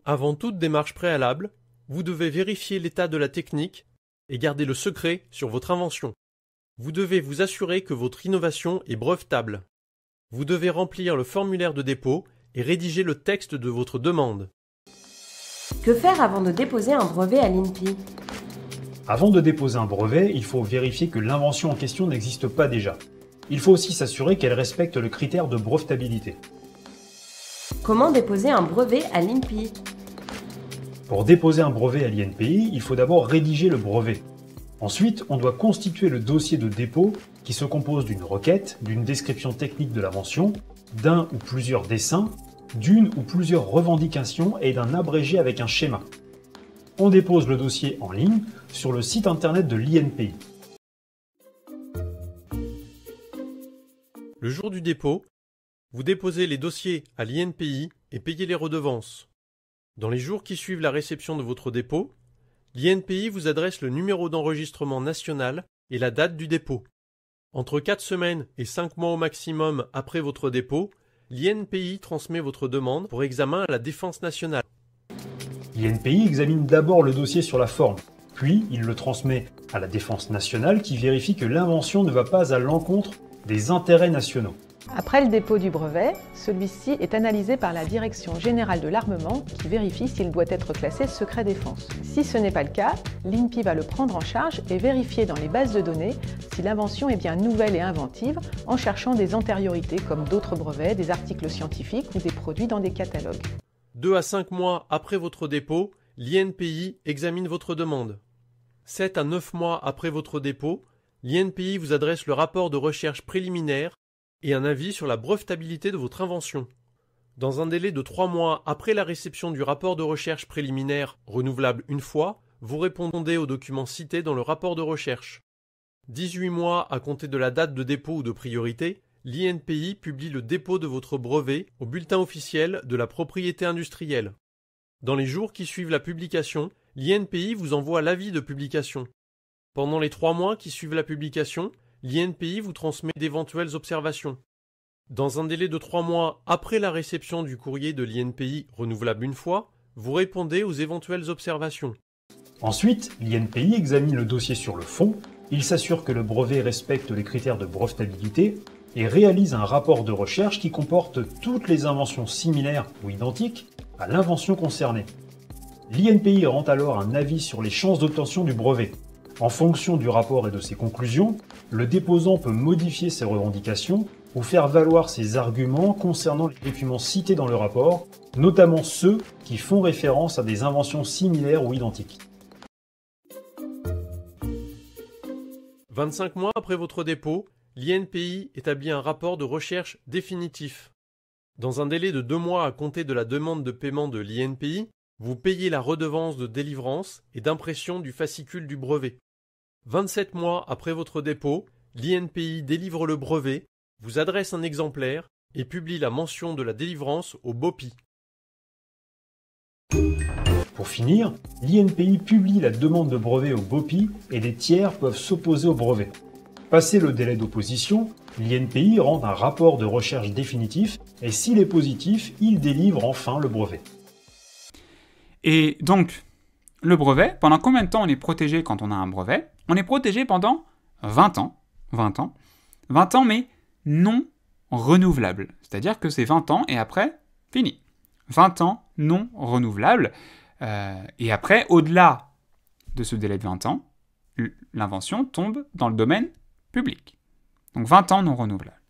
Avant toute démarche préalable, vous devez vérifier l'état de la technique et garder le secret sur votre invention. Vous devez vous assurer que votre innovation est brevetable. Vous devez remplir le formulaire de dépôt et rédiger le texte de votre demande. Que faire avant de déposer un brevet à l'INPI? Avant de déposer un brevet, il faut vérifier que l'invention en question n'existe pas déjà. Il faut aussi s'assurer qu'elle respecte le critère de brevetabilité. Comment déposer un brevet à l'INPI? Pour déposer un brevet à l'INPI, il faut d'abord rédiger le brevet. Ensuite, on doit constituer le dossier de dépôt qui se compose d'une requête, d'une description technique de l'invention, d'un ou plusieurs dessins, d'une ou plusieurs revendications et d'un abrégé avec un schéma. On dépose le dossier en ligne sur le site internet de l'INPI. Le jour du dépôt, vous déposez les dossiers à l'INPI et payez les redevances. Dans les jours qui suivent la réception de votre dépôt, l'INPI vous adresse le numéro d'enregistrement national et la date du dépôt. Entre 4 semaines et 5 mois au maximum après votre dépôt, l'INPI transmet votre demande pour examen à la Défense nationale. L'INPI examine d'abord le dossier sur la forme, puis il le transmet à la Défense nationale qui vérifie que l'invention ne va pas à l'encontre des intérêts nationaux. Après le dépôt du brevet, celui-ci est analysé par la Direction générale de l'armement qui vérifie s'il doit être classé secret défense. Si ce n'est pas le cas, l'INPI va le prendre en charge et vérifier dans les bases de données si l'invention est bien nouvelle et inventive en cherchant des antériorités comme d'autres brevets, des articles scientifiques ou des produits dans des catalogues. 2 à 5 mois après votre dépôt, l'INPI examine votre demande. 7 à 9 mois après votre dépôt, l'INPI vous adresse le rapport de recherche préliminaire et un avis sur la brevetabilité de votre invention. Dans un délai de 3 mois après la réception du rapport de recherche préliminaire renouvelable une fois, vous répondez aux documents cités dans le rapport de recherche. 18 mois à compter de la date de dépôt ou de priorité, l'INPI publie le dépôt de votre brevet au bulletin officiel de la propriété industrielle. Dans les jours qui suivent la publication, l'INPI vous envoie l'avis de publication. Pendant les 3 mois qui suivent la publication, l'INPI vous transmet d'éventuelles observations. Dans un délai de 3 mois après la réception du courrier de l'INPI renouvelable une fois, vous répondez aux éventuelles observations. Ensuite, l'INPI examine le dossier sur le fond, il s'assure que le brevet respecte les critères de brevetabilité et réalise un rapport de recherche qui comporte toutes les inventions similaires ou identiques à l'invention concernée. L'INPI rend alors un avis sur les chances d'obtention du brevet. En fonction du rapport et de ses conclusions, le déposant peut modifier ses revendications ou faire valoir ses arguments concernant les documents cités dans le rapport, notamment ceux qui font référence à des inventions similaires ou identiques. 25 mois après votre dépôt, l'INPI établit un rapport de recherche définitif. Dans un délai de 2 mois à compter de la demande de paiement de l'INPI, vous payez la redevance de délivrance et d'impression du fascicule du brevet. 27 mois après votre dépôt, l'INPI délivre le brevet, vous adresse un exemplaire et publie la mention de la délivrance au BOPI. Pour finir, l'INPI publie la demande de brevet au BOPI et des tiers peuvent s'opposer au brevet. Passé le délai d'opposition, l'INPI rend un rapport de recherche définitif et s'il est positif, il délivre enfin le brevet. Et donc, le brevet, pendant combien de temps on est protégé quand on a un brevet? On est protégé pendant 20 ans. 20 ans. 20 ans, mais non renouvelables. C'est-à-dire que c'est 20 ans et après, fini. 20 ans non renouvelables. Et après, au-delà de ce délai de 20 ans, l'invention tombe dans le domaine public. Donc 20 ans non renouvelables.